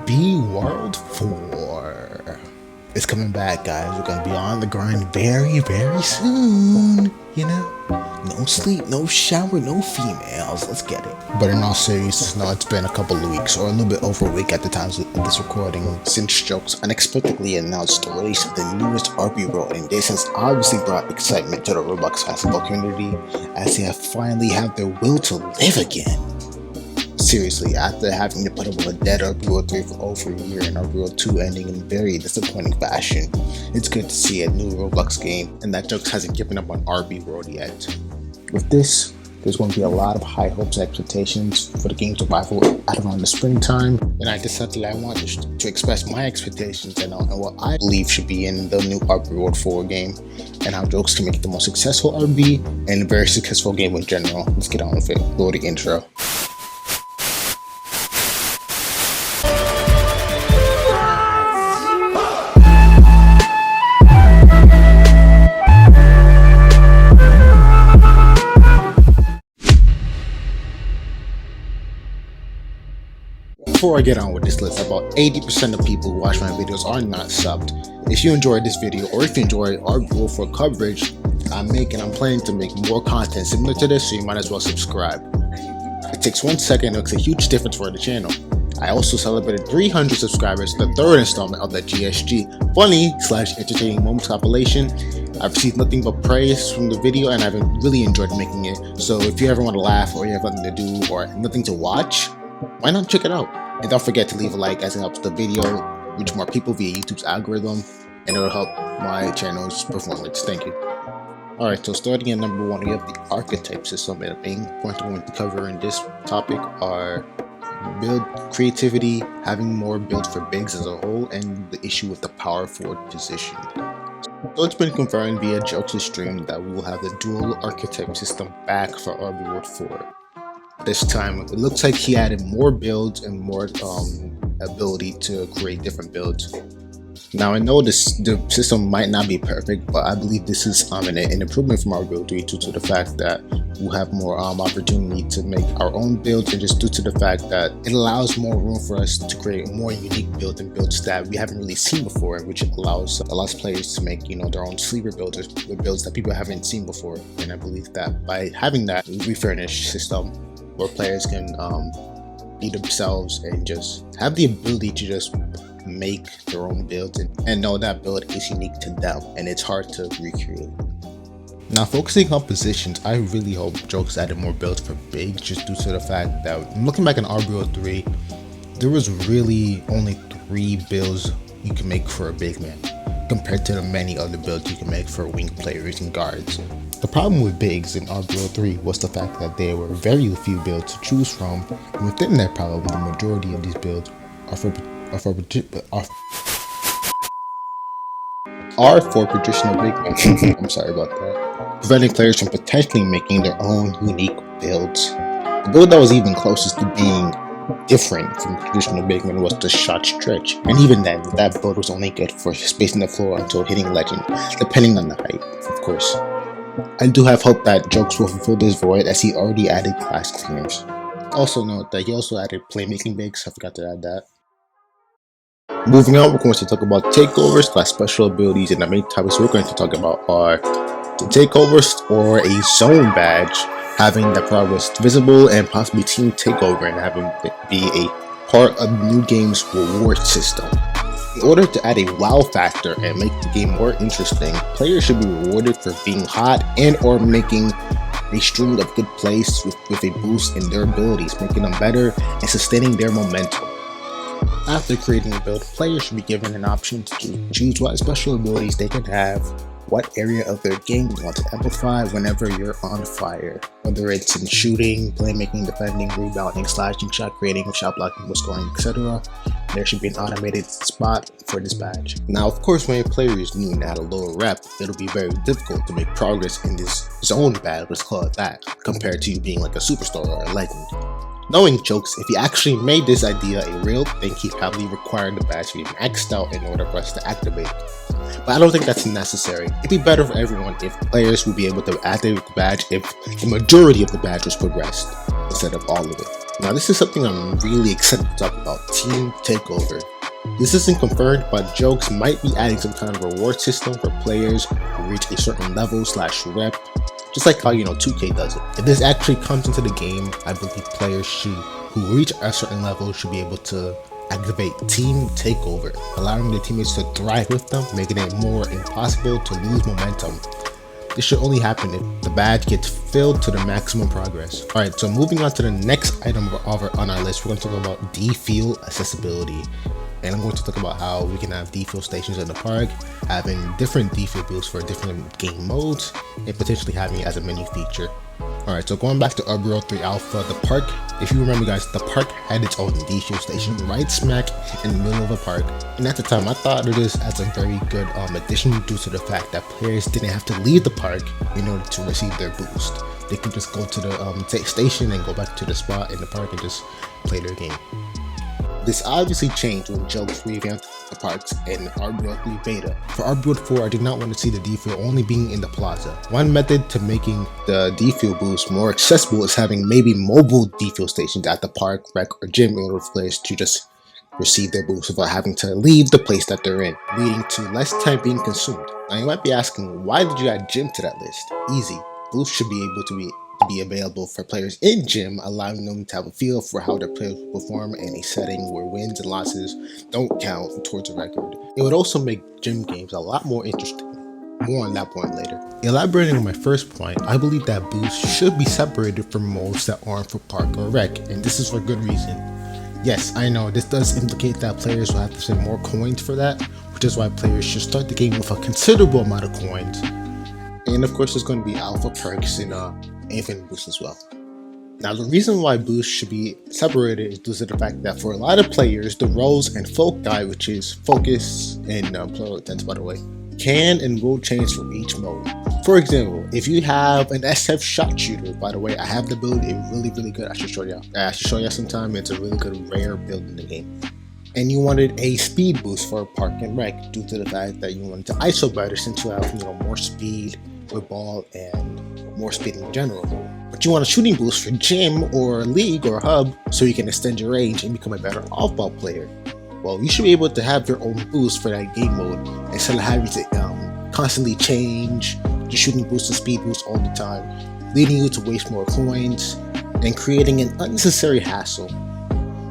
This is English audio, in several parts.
RB World 4. It's coming back, guys. We're gonna be on the grind very soon. You know, no sleep, no shower, no females. Let's get it. But in all seriousness, no, it's been a couple of weeks, or a little bit over a week at the time of this recording, since Jokes unexpectedly announced the release of the newest RB World, and this has obviously brought excitement to the Roblox basketball community, as they have finally had their will to live again. Seriously, after having to put up with a dead RB World 3 for over a year and RB World 2 ending in very disappointing fashion, it's good to see a new Roblox game, and that Jokes hasn't given up on RB World yet. With this, there's going to be a lot of high hopes and expectations for the game's arrival at around the springtime, and I decided I wanted to express my expectations and what I believe should be in the new RB World 4 game, and how Jokes can make it the most successful RB and a very successful game in general. Let's get on with it. Roll the intro. Before I get on with this list, about 80% of people who watch my videos are not subbed. If you enjoyed this video, or if you enjoy RB World 4 coverage I'm planning to make more content similar to this, so you might as well subscribe. It takes 1 second and makes a huge difference for the channel. I also celebrated 300 subscribers, the third installment of the GSG funny/entertaining moments compilation. I've received nothing but praise from the video, and I've really enjoyed making it. So if you ever want to laugh, or you have nothing to do, or nothing to watch, why not check it out? And don't forget to leave a like, as it helps the video reach more people via YouTube's algorithm, and it will help my channel's performance. Thank you. Alright, so starting at number 1, we have the ARCHETYPE system, and the main point I want to cover in this topic are build creativity, having more build for bigs as a whole, and the issue with the power forward position. So it's been confirmed via Jokes' stream that we will have the dual ARCHETYPE system back for RB World 4. This time, it looks like he added more builds and more ability to create different builds. Now, I know the system might not be perfect, but I believe this is an improvement from RB World 3 due to the fact that we'll have more opportunity to make our own builds, and just due to the fact that it allows more room for us to create more unique builds and builds that we haven't really seen before, which allows players to make, their own sleeper builds with builds that people haven't seen before. And I believe that by having that refurnished system, where players can be themselves and just have the ability to just make their own builds and know that build is unique to them and it's hard to recreate. Now, focusing on positions, I really hope Jokes added more builds for bigs, just due to the fact that looking back on RB World 3, there was really only 3 builds you can make for a big man, compared to the many other builds you can make for wing players and guards. The problem with bigs in RB World 3 was the fact that there were very few builds to choose from, and within that problem, the majority of these builds are for traditional big men. I'm sorry about that. Preventing players from potentially making their own unique builds. The build that was even closest to being different from traditional big men was the shot stretch, and even then, that build was only good for spacing the floor until hitting legend, depending on the height, of course. I do have hope that Jokes will fulfill this void, as he already added class cleaners. Also note that he also added playmaking bigs. I forgot to add that. Moving on, we're going to talk about takeovers, special abilities, and the main topics we're going to talk about are the takeovers, or a zone badge, having the progress visible and possibly team takeover, and having it be a part of the new game's reward system. In order to add a wow factor and make the game more interesting, players should be rewarded for being hot and or making a string of good plays with a boost in their abilities, making them better and sustaining their momentum. After creating a build, players should be given an option to choose what special abilities they can have, what area of their game you want to amplify whenever you're on fire, whether it's in shooting, playmaking, defending, rebounding, slashing, shot creating, shot blocking, scoring, etc. There should be an automated spot for this badge. Now, of course, when a player is new and at a lower rep, it'll be very difficult to make progress in this zone badge, let's call it that, compared to you being like a superstar or a legend. Knowing Jokes, if he actually made this idea a real thing, he probably required the badge to be maxed out in order for us to activate it. But I don't think that's necessary. It'd be better for everyone if players would be able to activate the badge if the majority of the badge was progressed, instead of all of it. Now this is something I'm really excited to talk about, Team Takeover. This isn't confirmed, but jokes might be adding some kind of reward system for players who reach a certain level / rep, just like how 2K does it. If this actually comes into the game, I believe players who reach a certain level should be able to activate Team Takeover, allowing their teammates to thrive with them, making it more impossible to lose momentum. This should only happen if the badge gets filled to the maximum progress. Alright, so moving on to the next item on our list, we're going to talk about defuel accessibility. And I'm going to talk about how we can have defuel stations in the park, having different defuel booths for different game modes, and potentially having it as a menu feature. Alright, so going back to Arbor 3 Alpha, the park, if you remember guys, the park had its own defuel station right smack in the middle of the park. And at the time, I thought of this as a very good addition due to the fact that players didn't have to leave the park in order to receive their boost. They could just go to the station and go back to the spot in the park and just play their game. This obviously changed when Jokes revamped the parks in Arbor 3 Beta. For Arbor 4, I did not want to see the defuel only being in the plaza. One method to making the defuel boost more accessible is having maybe mobile defuel stations at the park, rec, or gym in order for players to just receive their boost without having to leave the place that they're in, leading to less time being consumed. Now you might be asking, why did you add gym to that list? Easy. Boosts should be able to be available for players in gym, allowing them to have a feel for how their players will perform in a setting where wins and losses don't count towards a record. It would also make gym games a lot more interesting. More on that point later. Elaborating on my first point, I believe that boosts should be separated from modes that aren't for park or rec, and this is for good reason. Yes, I know this does implicate that players will have to spend more coins for that, which is why players should start the game with a considerable amount of coins. And of course there's going to be alpha perks in infinite boost as well. Now the reason why boosts should be separated is due to the fact that for a lot of players, the roles and foci, which is focus and plural tense by the way, can and will change for each mode. For example, if you have an SF shot shooter, by the way, I have the ability, it's really good, I should show you sometime, it's a really good rare build in the game. And you wanted a speed boost for park and rec due to the fact that you wanted to ISO better since you have more speed with ball and more speed in general. But you want a shooting boost for gym or league or hub so you can extend your range and become a better off-ball player. Well, you should be able to have your own boost for that game mode instead of having to constantly change the shooting boost to speed boost all the time, leading you to waste more coins and creating an unnecessary hassle.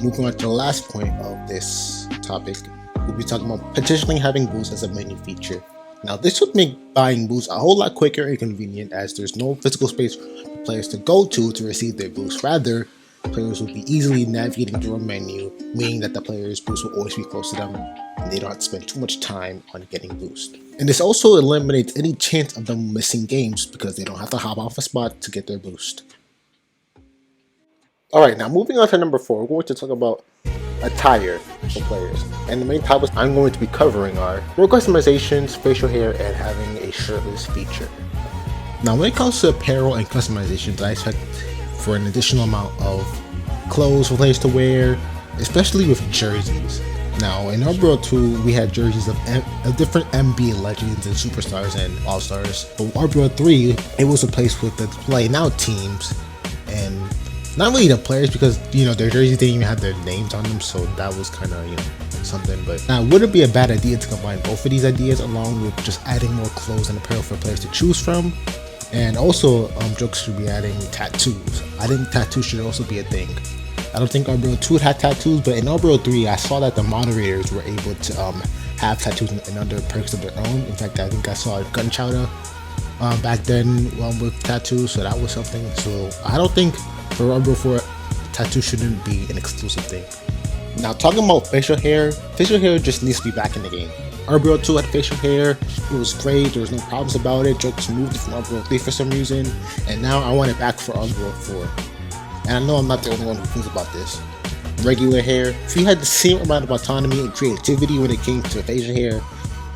Moving on to the last point of this topic, we'll be talking about potentially having boost as a menu feature. Now this would make buying boosts a whole lot quicker and convenient, as there's no physical space for players to go to receive their boost. Rather, players will be easily navigating through a menu, meaning that the player's boost will always be close to them and they don't have to spend too much time on getting boost. And this also eliminates any chance of them missing games because they don't have to hop off a spot to get their boost. Alright, now moving on to number 4, we're going to talk about attire for players. And the main topics I'm going to be covering are role customizations, facial hair, and having a shirtless feature. Now when it comes to apparel and customizations, I expect for an additional amount of clothes for players to wear, especially with jerseys. Now in Arbor 2, we had jerseys of different NBA legends and superstars and all-stars. But Arbor 3, it was replaced with the play now teams, and not really the players because their jerseys didn't even have their names on them, so that was kind of something. But now would it be a bad idea to combine both of these ideas along with just adding more clothes and apparel for players to choose from? And also jokes should be adding tattoos. I think tattoos should also be a thing. I don't think Arbor 2 had tattoos, but in Arbor 3 I saw that the moderators were able to have tattoos and other perks of their own. In fact, I think I saw Gunchowder back then with tattoos, so that was something. So I don't think for Arbor 4 tattoo shouldn't be an exclusive thing. Now talking about facial hair just needs to be back in the game. Arbor 2 had facial hair, it was great, there was no problems about it. Jokes moved it from Arbor 3 for some reason, and now I want it back for Arbor 4. And I know I'm not the only one who thinks about this. Regular hair, if you had the same amount of autonomy and creativity when it came to facial hair,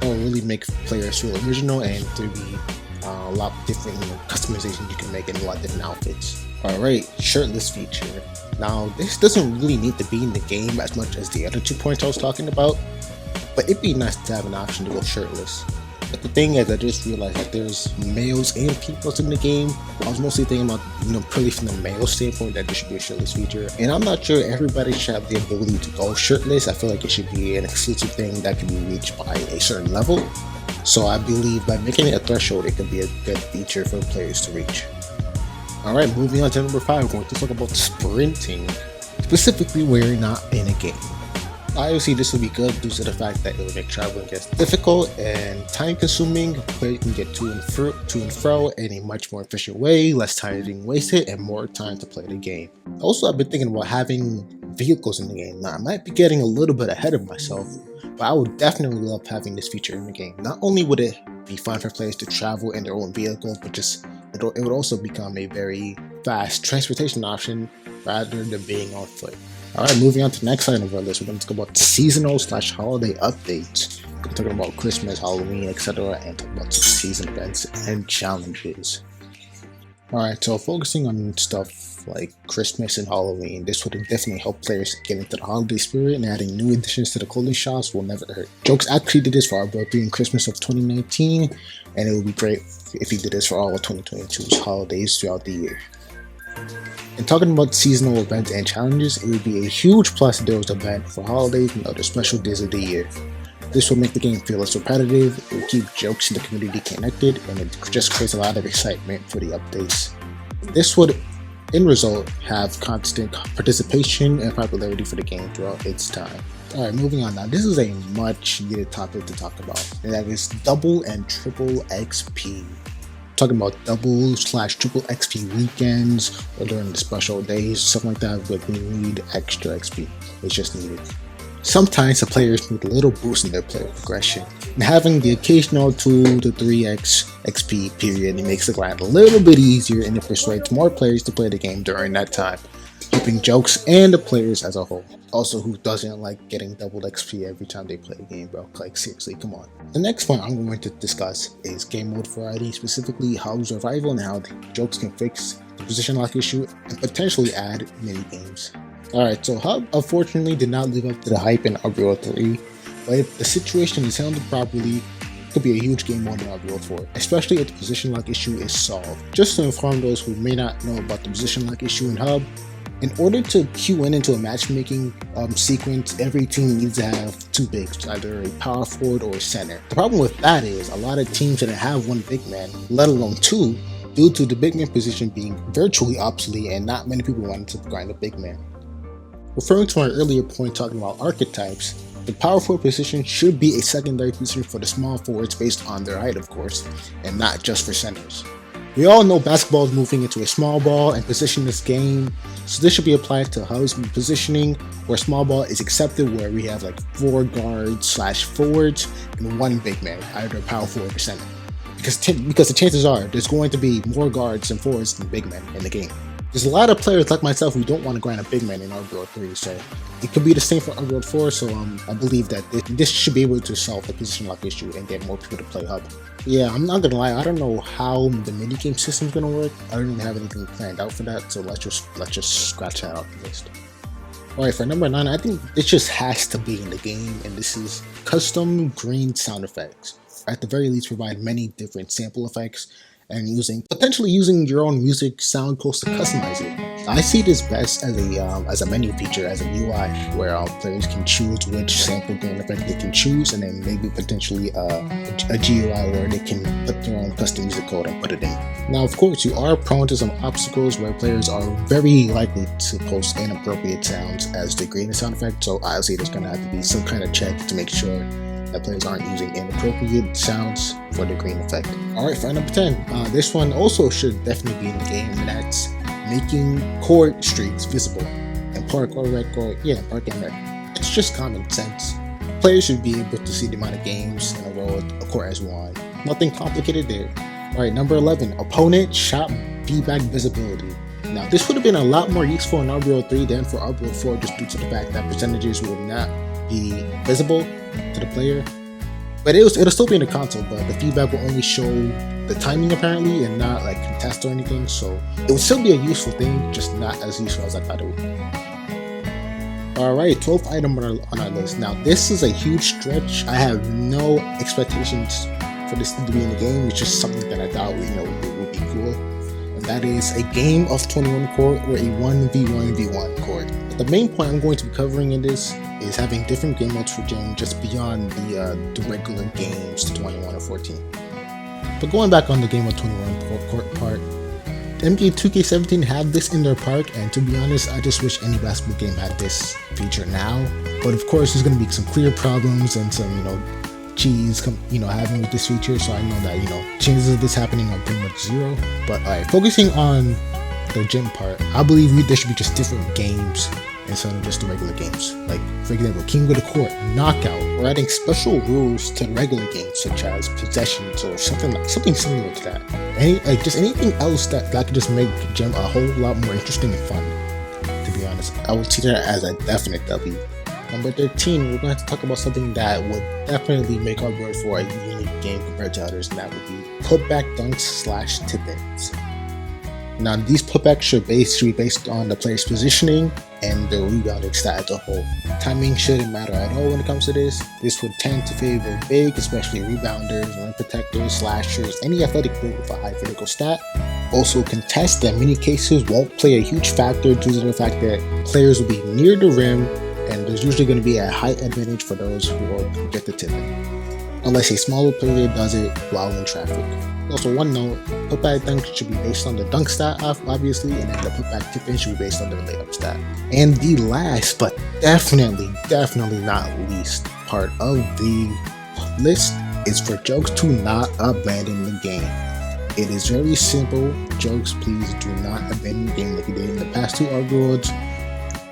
it will really make players feel original, and there'd be a lot different customizations you can make in a lot of different outfits. Alright, shirtless feature. Now this doesn't really need to be in the game as much as the other 2 points I was talking about, but it'd be nice to have an option to go shirtless. But the thing is, I just realized that there's males and females in the game. I was mostly thinking about, purely from the male standpoint, that there should be a shirtless feature. And I'm not sure everybody should have the ability to go shirtless. I feel like it should be an exclusive thing that can be reached by a certain level. So I believe by making it a threshold, it could be a good feature for players to reach. Alright, moving on to number 5, we're going to talk about sprinting, specifically where you're not in a game. Obviously, this will be good due to the fact that it will make traveling less difficult and time consuming. Players can get to and fro in a much more efficient way, less time being wasted, and more time to play the game. Also, I've been thinking about having vehicles in the game. Now, I might be getting a little bit ahead of myself, but I would definitely love having this feature in the game. Not only would it be fun for players to travel in their own vehicles, but it would also become a very fast transportation option rather than being on foot. Alright, moving on to the next item of our list, we're going to talk about seasonal/holiday updates. We're talking about Christmas, Halloween, etc., and talk about some season events and challenges. Alright, so focusing on stuff like Christmas and Halloween, this would definitely help players get into the holiday spirit, and adding new additions to the clothing shops will never hurt. Jokes actually did this for our birthday and Christmas of 2019, and it would be great if he did this for all of 2022's holidays throughout the year. And talking about seasonal events and challenges, it would be a huge plus if there was an event for holidays and other special days of the year. This will make the game feel less repetitive, it will keep jokes in the community connected, and it just creates a lot of excitement for the updates. This would, in result, have constant participation and popularity for the game throughout its time. Alright, moving on now. This is a much needed topic to talk about, and that is double and triple XP. Talking about double/triple XP weekends or during the special days, something like that, but we need extra XP. It's just needed. Sometimes the players need a little boost in their player progression, and having the occasional 2 to 3x XP period, it makes the grind a little bit easier, and it persuades more players to play the game during that time, keeping jokes and the players as a whole. Also, who doesn't like getting doubled XP every time they play a game, bro? Like, seriously, come on. The next point I'm going to discuss is game mode variety, specifically how survival and how the jokes can fix the position lock issue and potentially add mini games. Alright, so Hub unfortunately did not live up to the hype in Unreal 3, but if the situation is handled properly, it could be a huge game mode in Unreal 4, especially if the position lock issue is solved. Just to inform those who may not know about the position lock issue in Hub, in order to queue into a matchmaking sequence, every team needs to have 2 bigs, either a power forward or a center. The problem with that is a lot of teams didn't have 1 big man, let alone 2, due to the big man position being virtually obsolete and not many people wanted to grind a big man. Referring to my earlier point talking about archetypes, the power forward position should be a secondary position for the small forwards based on their height, of course, and not just for centers. We all know basketball is moving into a small ball and positionless game, so this should be applied to Hub's positioning, where small ball is accepted, where we have like 4 guards/forwards and 1 big man, either power forward or center. Because the chances are there's going to be more guards and forwards than big men in the game. There's a lot of players like myself who don't want to grind a big man in Unreal 3, so it could be the same for Unreal 4, so I believe that this should be able to solve the position lock issue and get more people to play Hub. Yeah, I'm not gonna lie, I don't know how the minigame system is gonna work. I don't even have anything planned out for that, so let's just scratch that off the list. Alright, for number 9, I think it just has to be in the game, and this is custom green sound effects. At the very least, provide many different sample effects, and potentially using your own music sound codes to customize it. I see this best as a menu feature, as a UI, where players can choose which sample gain effect they can choose, and then maybe potentially a GUI where they can put their own custom music code and put it in. Now, of course, you are prone to some obstacles where players are very likely to post inappropriate sounds as the greatest sound effect, so obviously there's going to have to be some kind of check to make sure that players aren't using inappropriate sounds for the green effect. Alright, for number 10, this one also should definitely be in the game, and that's making court streets visible and park and rec. It's just common sense. Players should be able to see the amount of games in a row a court has won. Nothing complicated there. Alright, number 11, opponent shot feedback visibility. Now, this would have been a lot more useful in Unreal 3 than for Unreal 4, just due to the fact that percentages will not be visible to the player, but it'll still be in the console, but the feedback will only show the timing apparently and not like contest or anything, so it would still be a useful thing, just not as useful as I thought it would be. Alright, 12th item on our list. Now, this is a huge stretch. I have no expectations for for this to be in the game. It's just something that I thought would be cool. And that is a game of 21 court or a 1v1v1 court. But the main point I'm going to be covering in this is having different game modes for Gym just beyond the regular games to 21 or 14. But going back on the game of 21 court part, NBA 2K17 had this in their park, and to be honest, I just wish any basketball game had this feature now. But of course, there's going to be some clear problems and some, cheese, having with this feature. So I know that, chances of this happening are pretty much zero. But alright, focusing on the Gym part, I believe there should be just different games instead of just the regular games. Like, for example, King of the Court, Knockout, or adding special rules to regular games such as possessions or something similar to that. Just anything else that could just make Gym a whole lot more interesting and fun. To be honest, I would see that as a definite W. Number 13, we're going to talk about something that would definitely make our board for a unique game compared to others, and that would be putback dunks / tip-ins. Now, these putbacks should be based on the player's positioning and the rebounding stat as a whole. Timing shouldn't matter at all when it comes to this. This would tend to favor big, especially rebounders, rim protectors, slashers, any athletic player with a high vertical stat. Also, contests that in many cases won't play a huge factor due to the fact that players will be near the rim, and there's usually going to be a height advantage for those who will get the tip in, unless a smaller player does it while in traffic. Also, one note, putback dunk should be based on the dunk stat, obviously, and then the putback tip-in should be based on the layup stat. And the last, but definitely not least part of the list is for jokes to not abandon the game. It is very simple. Jokes, please do not abandon the game like you did in the past two ARC worlds.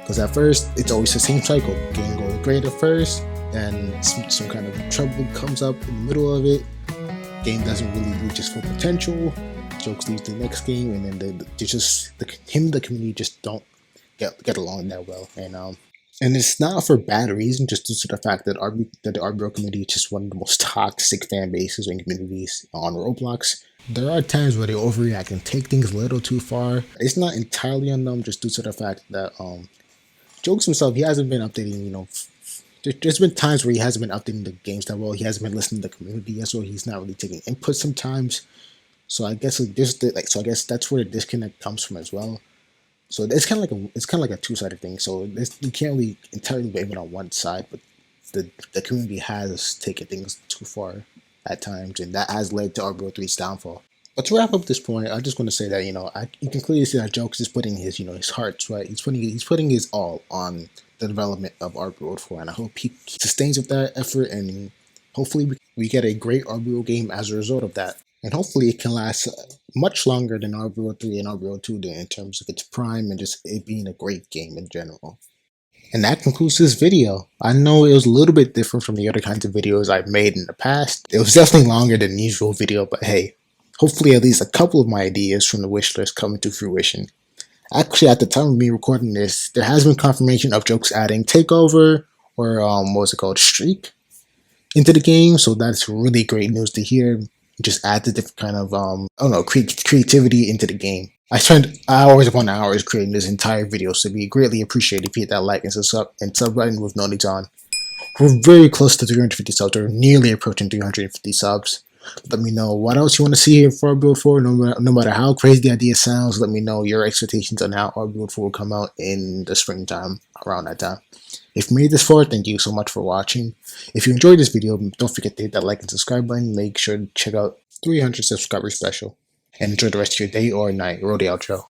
Because at first, it's always the same cycle. Game goes great at first, and some kind of trouble comes up in the middle of it. Game doesn't really reach its full potential. Jokes leaves the next game, and then the community just don't get along that well. And it's not for bad reason, just due to the fact that the RBO community is just one of the most toxic fan bases and communities on Roblox. There are times where they overreact and take things a little too far. It's not entirely on them, just due to the fact that Jokes himself, he hasn't been updating, there's been times where he hasn't been updating the games that well. He hasn't been listening to the community, so he's not really taking input sometimes. So I guess I guess that's where the disconnect comes from as well. So it's kind of like a two-sided thing. So you can't really entirely blame it on one side, but the community has taken things too far at times, and that has led to RBO3's downfall. But to wrap up this point, I just want to say that you can clearly see that Jokes is putting his his heart, right. He's putting his all on the development of RBO 4, and I hope he sustains with that effort, and hopefully we get a great RBO game as a result of that. And hopefully it can last much longer than RBO 3 and RBO 2 did in terms of its prime and just it being a great game in general. And that concludes this video. I know it was a little bit different from the other kinds of videos I've made in the past. It was definitely longer than the usual video, but hey, hopefully at least a couple of my ideas from the wish list come into fruition. Actually, at the time of me recording this, there has been confirmation of Jokes adding Takeover, or Streak, into the game, so that's really great news to hear. Just add the different kind of, creativity into the game. I spent hours upon hours creating this entire video, so we greatly appreciate if you hit that like and sub button with notifications on. We're very close to 350 subs, or nearly approaching 350 subs. Let me know what else you want to see here for RBO 4. No matter how crazy the idea sounds, let me know your expectations on how RBO 4 will come out in the springtime, around that time. If you made this far, thank you so much for watching. If you enjoyed this video, don't forget to hit that like and subscribe button. Make sure to check out 300 subscriber special. And enjoy the rest of your day or night. Roll the outro.